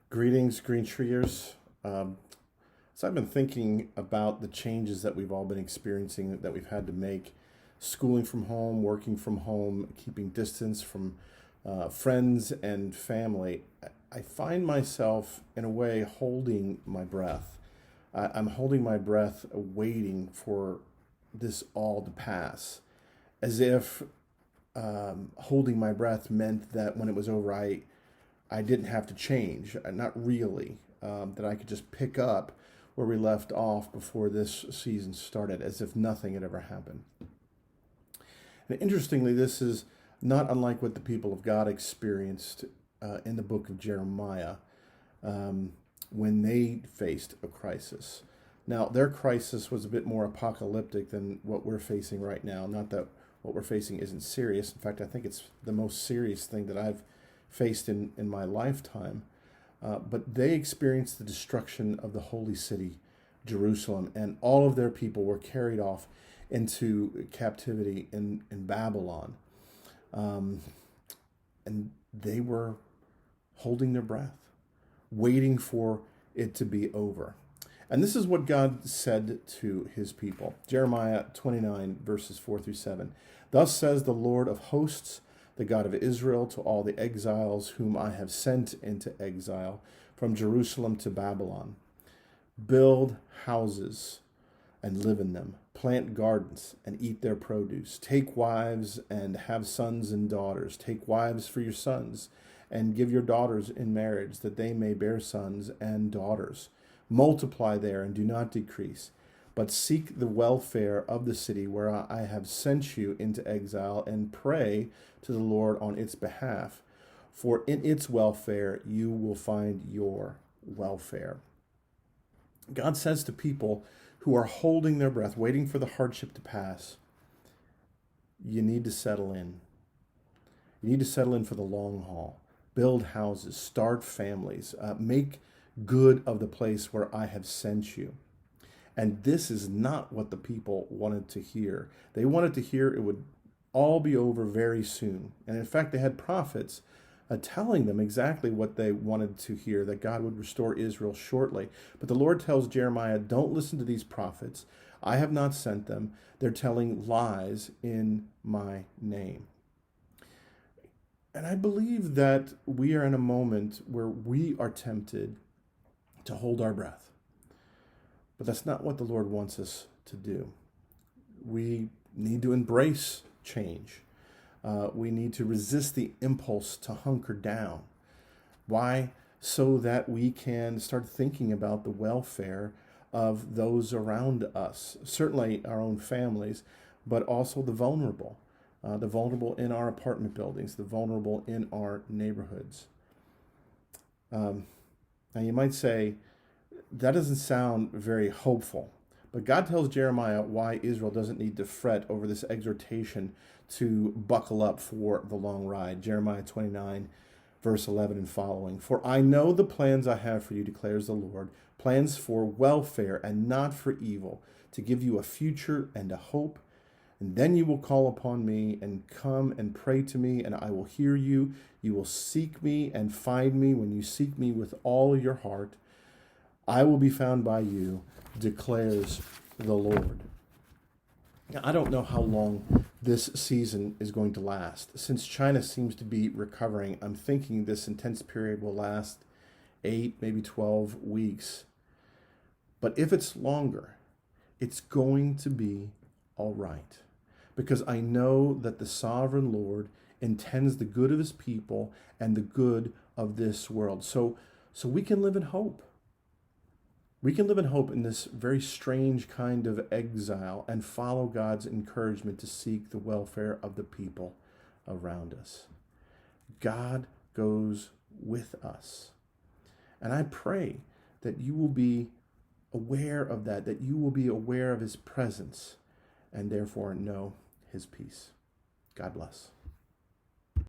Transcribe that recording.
Greetings, Green Treers. So I've been thinking about the changes that we've all been experiencing that we've had to make, schooling from home, working from home, keeping distance from friends and family. I find myself, in a way, holding my breath. I'm holding my breath, waiting for this all to pass, as if holding my breath meant that when it was over, I didn't have to change. Not really. That I could just pick up where we left off before this season started, as if nothing had ever happened. And interestingly, this is not unlike what the people of God experienced in the book of Jeremiah when they faced a crisis. Now, their crisis was a bit more apocalyptic than what we're facing right now. Not that what we're facing isn't serious. In fact, I think it's the most serious thing that I've faced in my lifetime. But they experienced the destruction of the holy city, Jerusalem, and all of their people were carried off into captivity in Babylon. And they were holding their breath, waiting for it to be over. And this is what God said to his people. Jeremiah 29, verses 4 through 7. Thus says the Lord of hosts, the God of Israel, to all the exiles whom I have sent into exile from Jerusalem to Babylon. Build houses and live in them. Plant gardens and eat their produce. Take wives and have sons and daughters. Take wives for your sons and give your daughters in marriage, that they may bear sons and daughters. Multiply there and do not decrease, but seek the welfare of the city where I have sent you into exile, and pray to the Lord on its behalf. For in its welfare you will find your welfare. God says to people who are holding their breath, waiting for the hardship to pass, you need to settle in. You need to settle in for the long haul. Build houses, start families, make good of the place where I have sent you. And this is not what the people wanted to hear. They wanted to hear it would all be over very soon. And in fact, they had prophets telling them exactly what they wanted to hear, that God would restore Israel shortly. But the Lord tells Jeremiah, don't listen to these prophets. I have not sent them. They're telling lies in my name. And I believe that we are in a moment where we are tempted to hold our breath. But that's not what the Lord wants us to do. We need to embrace change. We need to resist the impulse to hunker down. Why? So that we can start thinking about the welfare of those around us, certainly our own families, but also the vulnerable in our apartment buildings, the vulnerable in our neighborhoods. Now you might say, that doesn't sound very hopeful. But God tells Jeremiah why Israel doesn't need to fret over this exhortation to buckle up for the long ride. Jeremiah 29, verse 11 and following. For I know the plans I have for you, declares the Lord, plans for welfare and not for evil, to give you a future and a hope. And then you will call upon me and come and pray to me, and I will hear you. You will seek me and find me when you seek me with all your heart. I will be found by you, declares the Lord. Now, I don't know how long this season is going to last. Since China seems to be recovering, I'm thinking this intense period will last 8, maybe 12 weeks. But if it's longer, it's going to be all right. Because I know that the sovereign Lord intends the good of his people and the good of this world. So we can live in hope. We can live in hope in this very strange kind of exile and follow God's encouragement to seek the welfare of the people around us. God goes with us. And I pray that you will be aware of that you will be aware of his presence, and therefore know his peace. God bless.